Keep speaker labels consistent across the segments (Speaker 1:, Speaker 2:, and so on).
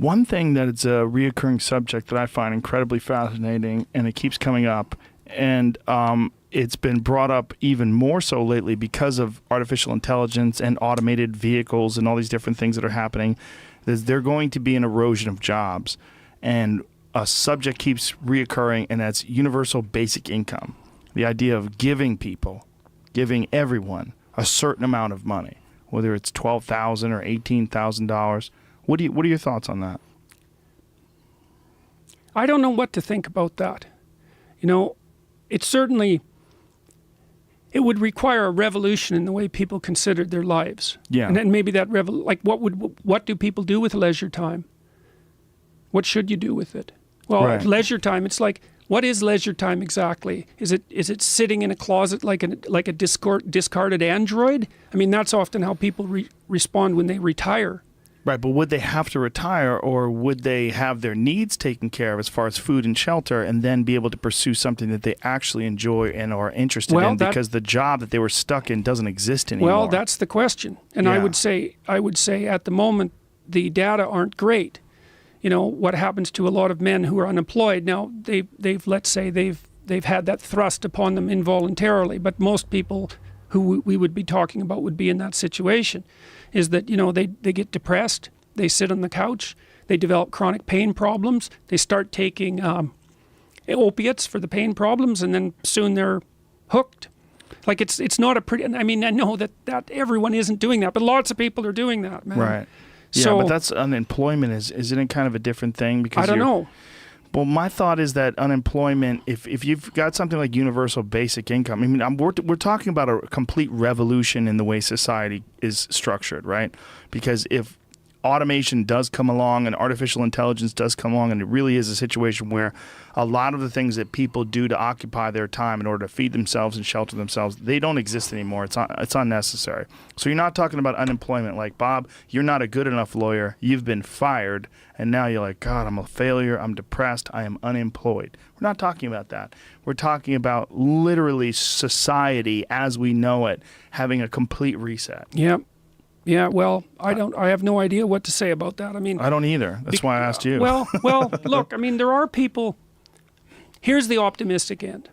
Speaker 1: One thing that is a reoccurring subject that I find incredibly fascinating, and it keeps coming up, and it's been brought up even more so lately because of artificial intelligence and automated vehicles and all these different things that are happening, is there going to be an erosion of jobs. And a subject keeps reoccurring, and that's universal basic income. The idea of giving everyone a certain amount of money, whether it's $12,000 or $18,000. What are your thoughts on that?
Speaker 2: I don't know what to think about that. You know, it would require a revolution in the way people considered their lives.
Speaker 1: Yeah.
Speaker 2: And then maybe that like what do people do with leisure time? What should you do with it? Well,
Speaker 1: Right.
Speaker 2: leisure time, it's like, what is leisure time exactly? Is it sitting in a closet like a discarded android? I mean, that's often how people respond when they retire.
Speaker 1: Right, but would they have to retire, or would they have their needs taken care of as far as food and shelter, and then be able to pursue something that they actually enjoy and are interested in, because the job that they were stuck in doesn't exist anymore?
Speaker 2: Well, that's the question. And
Speaker 1: Yeah.
Speaker 2: I would say at the moment the data aren't great. You know, what happens to a lot of men who are unemployed now, they've let's say they've had that thrust upon them involuntarily, but most people who we would be talking about would be in that situation, is that, you know, they get depressed, they sit on the couch, they develop chronic pain problems, they start taking opiates for the pain problems, and then soon they're hooked. Like it's not a pretty, I mean, I know that everyone isn't doing that, but lots of people are doing that, man.
Speaker 1: Right. Yeah,
Speaker 2: So,
Speaker 1: but that's unemployment. Isn't it kind of a different thing? Because
Speaker 2: I don't know.
Speaker 1: Well, my thought is that unemployment, if you've got something like universal basic income, I mean, we're talking about a complete revolution in the way society is structured, right? Because if automation does come along and artificial intelligence does come along, and it really is a situation where a lot of the things that people do to occupy their time in order to feed themselves and shelter themselves, they don't exist anymore. It's unnecessary. So you're not talking about unemployment like, Bob, you're not a good enough lawyer, you've been fired, and now you're like, God, I'm a failure, I'm depressed, I am unemployed. We're not talking about that. We're talking about literally society as we know it having a complete reset.
Speaker 2: Yeah. Yeah, well, I have no idea what to say about that. I mean,
Speaker 1: I don't either. That's why I asked you.
Speaker 2: Well, look, I mean, there are people. Here's the optimistic end.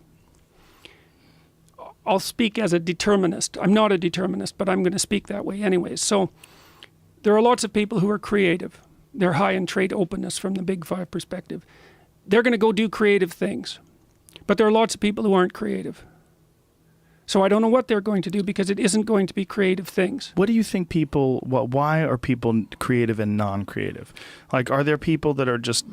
Speaker 2: I'll speak as a determinist. I'm not a determinist, but I'm going to speak that way anyways. So there are lots of people who are creative. They're high in trait openness from the Big Five perspective. They're going to go do creative things. But there are lots of people who aren't creative. So I don't know what they're going to do, because it isn't going to be creative things.
Speaker 1: What do you think why are people creative and non-creative? Like, are there people that are just,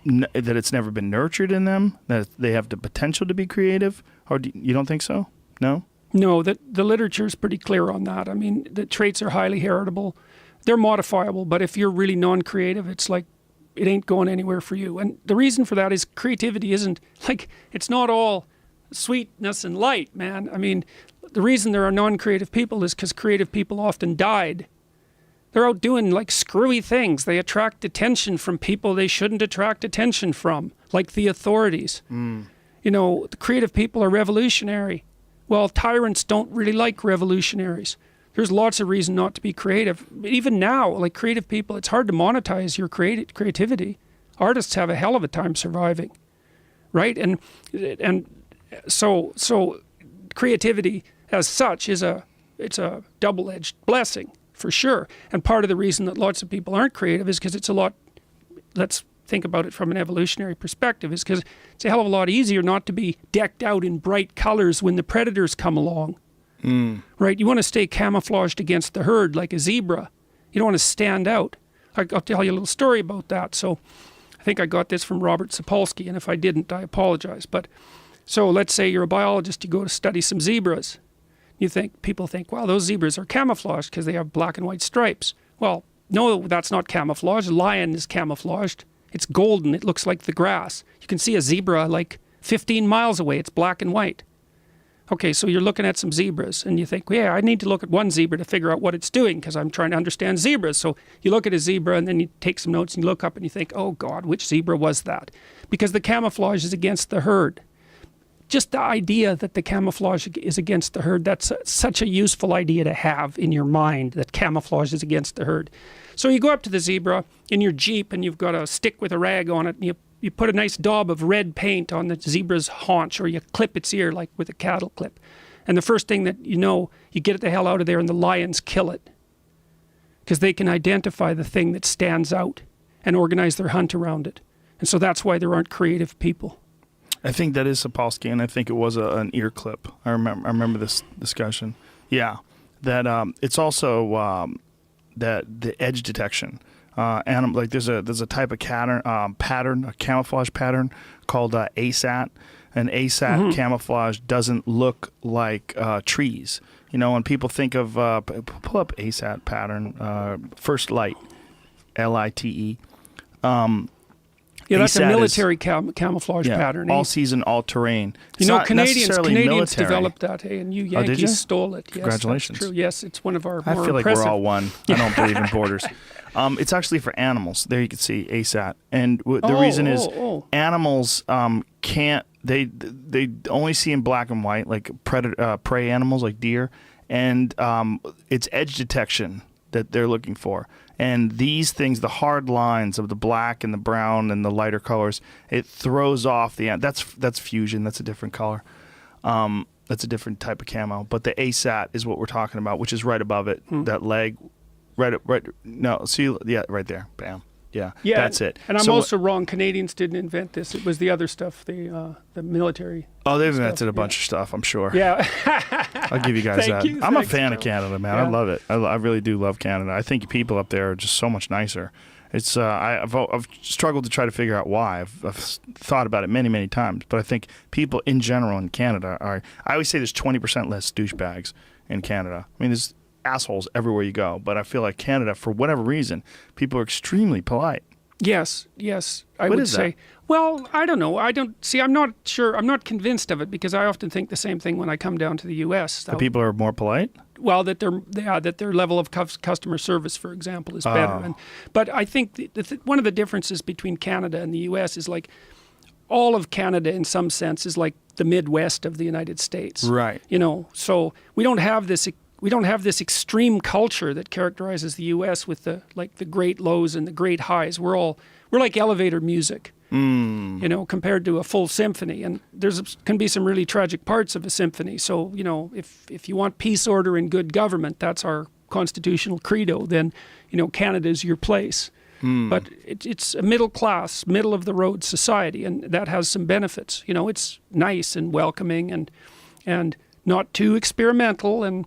Speaker 1: that it's never been nurtured in them, that they have the potential to be creative? Or you don't think so? No?
Speaker 2: No, the literature is pretty clear on that. I mean, the traits are highly heritable. They're modifiable, but if you're really non-creative, it's like, it ain't going anywhere for you. And the reason for that is creativity isn't, like, it's not all sweetness and light, man. I mean, the reason there are non-creative people is because creative people often died. They're out doing like screwy things. They attract attention from people they shouldn't attract attention from, like the authorities. You know, the creative people are revolutionary. Well, tyrants don't really like revolutionaries. There's lots of reason not to be creative. Even now, like creative people, it's hard to monetize your creativity. Artists have a hell of a time surviving, right? And so creativity as such it's a double-edged blessing for sure. And part of the reason that lots of people aren't creative is because it's a lot, let's think about it from an evolutionary perspective, is because it's a hell of a lot easier not to be decked out in bright colors when the predators come along. Right? You want to stay camouflaged against the herd like a zebra. You don't want to stand out. I'll tell you a little story about that. So I think I got this from Robert Sapolsky, and if I didn't, I apologize. But so let's say you're a biologist, you go to study some zebras. People think, well, those zebras are camouflaged because they have black and white stripes. Well, no, that's not camouflage. A lion is camouflaged. It's golden. It looks like the grass. You can see a zebra like 15 miles away. It's black and white. Okay, so you're looking at some zebras, and you think, well, yeah, I need to look at one zebra to figure out what it's doing, because I'm trying to understand zebras. So you look at a zebra, and then you take some notes, and you look up, and you think, oh, God, which zebra was that? Because the camouflage is against the herd. Just the idea that the camouflage is against the herd, that's such a useful idea to have in your mind, that camouflage is against the herd. So you go up to the zebra in your Jeep and you've got a stick with a rag on it, and you put a nice daub of red paint on the zebra's haunch, or you clip its ear like with a cattle clip. And the first thing that you get it the hell out of there and the lions kill it. Because they can identify the thing that stands out and organize their hunt around it. And so that's why there aren't creative people.
Speaker 1: I think that is Sapolsky, and I think it was an ear clip. I remember this discussion. Yeah, that it's also that the edge detection. Like there's a type of pattern, a camouflage pattern called ASAT. And ASAT camouflage doesn't look like trees. When people think of pull up ASAT pattern, first light, LITE.
Speaker 2: Yeah, that's a military camouflage pattern.
Speaker 1: All season, all terrain.
Speaker 2: Canadians developed that, and you Yankees stole it. Yes,
Speaker 1: congratulations.
Speaker 2: That's true. Yes, it's one of our
Speaker 1: I
Speaker 2: more
Speaker 1: feel
Speaker 2: impressive.
Speaker 1: Like we're all one. I don't believe in borders. It's actually for animals. There you can see ASAT. And the reason is animals can't, they only see in black and white, like prey animals like deer. And it's edge detection that they're looking for. And these things, the hard lines of the black and the brown and the lighter colors, it throws off the that's fusion. That's a different color. That's a different type of camo. But the ASAT is what we're talking about, which is right above it. That leg, right. No, see, yeah, right there. Bam. Yeah, that's it.
Speaker 2: And I'm also wrong. Canadians didn't invent this. It was the other stuff, the military.
Speaker 1: Oh, they've invented a bunch of stuff, I'm sure.
Speaker 2: Yeah.
Speaker 1: I'll give you guys that. I'm a fan of Canada, man. Yeah. I love it. I really do love Canada. I think people up there are just so much nicer. It's I've struggled to try to figure out why. I've thought about it many, many times. But I think people in general in Canada are. I always say there's 20% less douchebags in Canada. I mean, there's assholes everywhere you go, but I feel like Canada, for whatever reason, people are extremely polite.
Speaker 2: Yes, I would say. Well, I don't know. I'm not sure. I'm not convinced of it, because I often think the same thing when I come down to the U.S.
Speaker 1: The people are more polite?
Speaker 2: Well, that their level of customer service, for example, is better. But I think one of the differences between Canada and the U.S. is like all of Canada, in some sense, is like the Midwest of the United States.
Speaker 1: Right.
Speaker 2: So we don't have this. We don't have this extreme culture that characterizes the U.S. with the great lows and the great highs. We're like elevator music, compared to a full symphony. And can be some really tragic parts of a symphony. So if you want peace, order, and good government, that's our constitutional credo. Then Canada is your place. But it's a middle class, middle of the road society, and that has some benefits. It's nice and welcoming and not too experimental and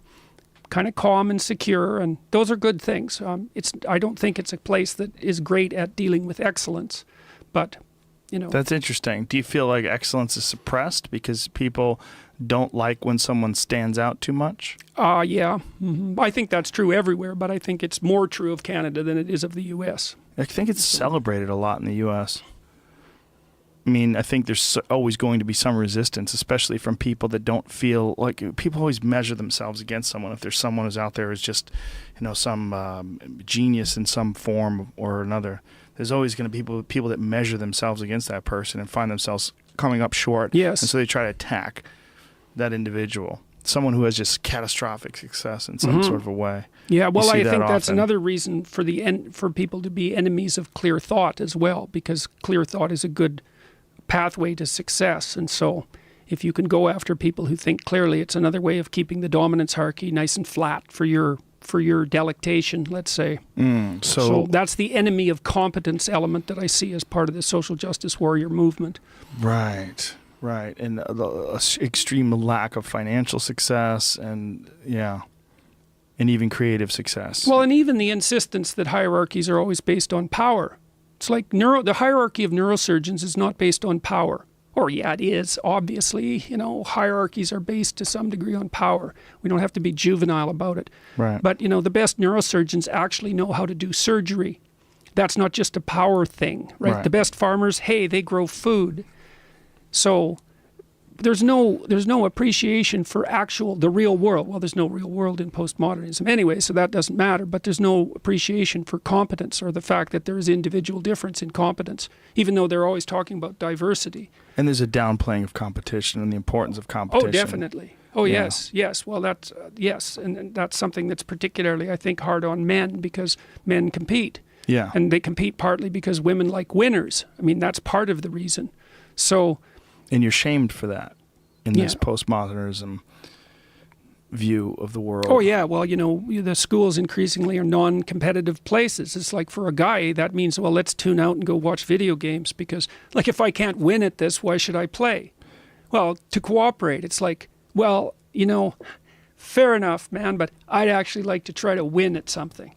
Speaker 2: kind of calm and secure, and those are good things. I don't think it's a place that is great at dealing with excellence, but
Speaker 1: That's interesting. Do you feel like excellence is suppressed because people don't like when someone stands out too much?
Speaker 2: Yeah. I think that's true everywhere, but I think it's more true of Canada than it is of the U.S.
Speaker 1: I think it's celebrated a lot in the U.S. I mean, I think there's always going to be some resistance, especially from people that don't feel like people always measure themselves against someone. If there's someone who's out there who's just, some genius in some form or another, there's always going to be people that measure themselves against that person and find themselves coming up short.
Speaker 2: Yes.
Speaker 1: And so they try to attack that individual, someone who has just catastrophic success in some sort of a way.
Speaker 2: Yeah, well, I think that's another reason for for people to be enemies of clear thought as well, because clear thought is a good pathway to success. And so if you can go after people who think clearly, it's another way of keeping the dominance hierarchy nice and flat for your delectation, let's say. So that's the enemy of competence element that I see as part of the social justice warrior movement.
Speaker 1: Right. And the extreme lack of financial success and even creative success.
Speaker 2: Well, and even the insistence that hierarchies are always based on power. It's like the hierarchy of neurosurgeons is not based on power. Or it is, obviously. Hierarchies are based to some degree on power. We don't have to be juvenile about it.
Speaker 1: Right.
Speaker 2: But, the best neurosurgeons actually know how to do surgery. That's not just a power thing, right? The best farmers, they grow food. So there's no appreciation for the real world. Well, there's no real world in postmodernism anyway, so that doesn't matter. But there's no appreciation for competence or the fact that there is individual difference in competence, even though they're always talking about diversity.
Speaker 1: And there's a downplaying of competition and the importance of competition.
Speaker 2: Oh, definitely. Oh,
Speaker 1: Yeah.
Speaker 2: yes. Well, that's, yes. And that's something that's particularly, I think, hard on men because men compete.
Speaker 1: Yeah.
Speaker 2: And they compete partly because women like winners. I mean, that's part of the reason. So,
Speaker 1: And you're shamed for that in this
Speaker 2: Yeah.
Speaker 1: postmodernism view of the world.
Speaker 2: oh, yeah, well, the schools increasingly are non-competitive places. It's like for a guy, that means, well, let's tune out and go watch video games because, like, if I can't win at this, why should I play? Well, to cooperate, it's like, well, fair enough, man, but I'd actually like to try to win at something.